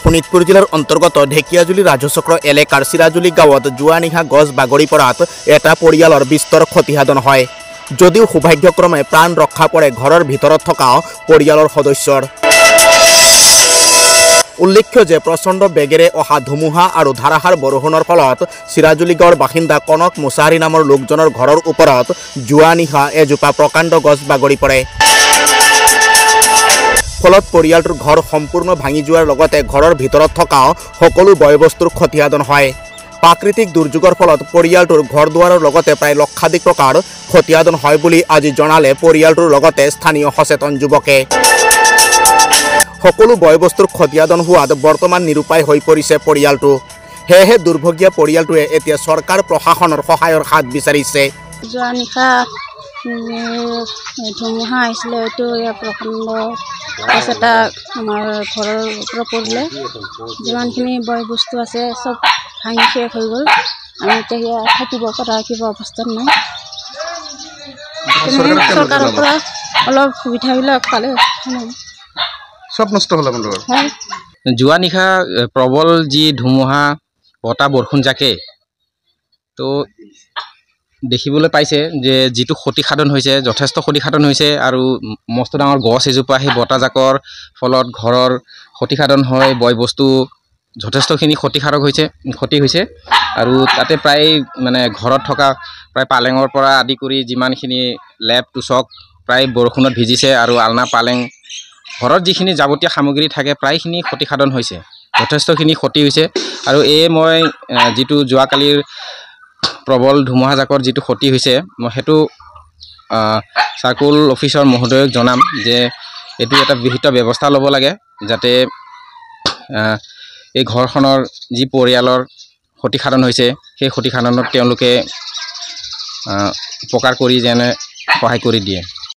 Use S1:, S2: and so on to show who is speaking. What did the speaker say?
S1: শোণিতপুৰ জিলাৰ অন্তৰ্গত ঢেকিয়াজুলি ৰাজচক্ৰ এলেকাৰ চিৰাজুলি গাঁৱত যোৱা নিশা গছ বাগৰি পৰাত এটা পৰিয়ালৰ বিস্তৰ ক্ষতিসাধন হয়। যদিও সৌভাগ্যক্ৰমে প্ৰাণ ৰক্ষা পৰে ঘৰৰ ভিতৰত থকা পৰিয়ালৰ সদস্যৰ। উল্লেখ্য যে প্ৰচণ্ড বেগেৰে অহা ধুমুহা আৰু ধাৰাসাৰ বৰষুণৰ ফলত চিৰাজুলি গাঁৱৰ বাসিন্দা কনক মুছাহাৰী নামৰ লোকজনৰ ঘৰৰ ওপৰত যোৱা নিশা এজোপা প্ৰকাণ্ড গছ বাগৰি পৰে। ফলত পৰিয়ালটোৰ ঘৰ সম্পূৰ্ণ ভাঙি যোৱাৰ লগতে ঘৰৰ ভিতৰত থকা সকলো বয় বস্তুৰ ক্ষতিসাধন হয়। প্ৰাকৃতিক দুৰ্যোগৰ ফলত পৰিয়ালটোৰ ঘৰ দুৱাৰৰ লগতে প্ৰায় লক্ষাধিক টকাৰ ক্ষতিসাধন হয় বুলি আজি জনালে পৰিয়ালটোৰ লগতে স্থানীয় সচেতন যুৱকে। সকলো বয় বস্তুৰ ক্ষতিসাধন হোৱাত বৰ্তমান নিৰুপায় হৈ পৰিছে পৰিয়ালটো। সেয়েহে দুৰ্ভগীয়া পৰিয়ালটোৱে এতিয়া চৰকাৰ প্ৰশাসনৰ সহায়ৰ হাত বিচাৰিছে।
S2: যোৱা নিশা ধুমুহা আহিছিলে, এইটো প্ৰকাণ্ড গছ এটা আমাৰ ঘৰৰ ওপৰত পৰিলে। যিমানখিনি বয় বস্তু আছে চব ভাঙি শেষ হৈ গ'ল। আমি এতিয়া থাকিব পৰা কিবা অৱস্থাত নাই। চৰকাৰৰ পৰা অলপ সুবিধাবিলাক পালে
S3: সব নষ্ট হ'ল আপোনালোকৰ।
S4: যোৱা নিশা প্ৰবল যি ধুমুহা বতাহ বৰষুণ জাকে, তো দেখিবলৈ পাইছে যে যিটো ক্ষতিসাধন হৈছে, যথেষ্ট ক্ষতিসাধন হৈছে। আৰু মস্ত ডাঙৰ গছ এজোপা সেই বতাহজাকৰ ফলত ঘৰৰ ক্ষতিসাধন হয়, বয় বস্তু যথেষ্টখিনি ক্ষতি হৈছে। আৰু তাতে প্ৰায় মানে ঘৰত থকা প্ৰায় পালেঙৰ পৰা আদি কৰি যিমানখিনি লেপ তোচক প্ৰায় বৰষুণত ভিজিছে। আৰু আলনা পালেং ঘৰত যিখিনি যাৱতীয় সামগ্ৰী থাকে প্ৰায়খিনি ক্ষতিসাধন হৈছে, যথেষ্টখিনি ক্ষতি হৈছে। আৰু মই যিটো যোৱাকালিৰ প্ৰবল ধুমুহাজাকৰ যিটো ক্ষতি হৈছে, মই সেইটো চাৰ্কুল অফিচৰ মহোদয়ক জনাম যে এইটো এটা বিহিত ব্যৱস্থা ল'ব লাগে, যাতে এই ঘৰখনৰ যি পৰিয়ালৰ ক্ষতিসাধন হৈছে সেই ক্ষতিসাধনত তেওঁলোকে উপকাৰ কৰি যেনে সহায় কৰি দিয়ে।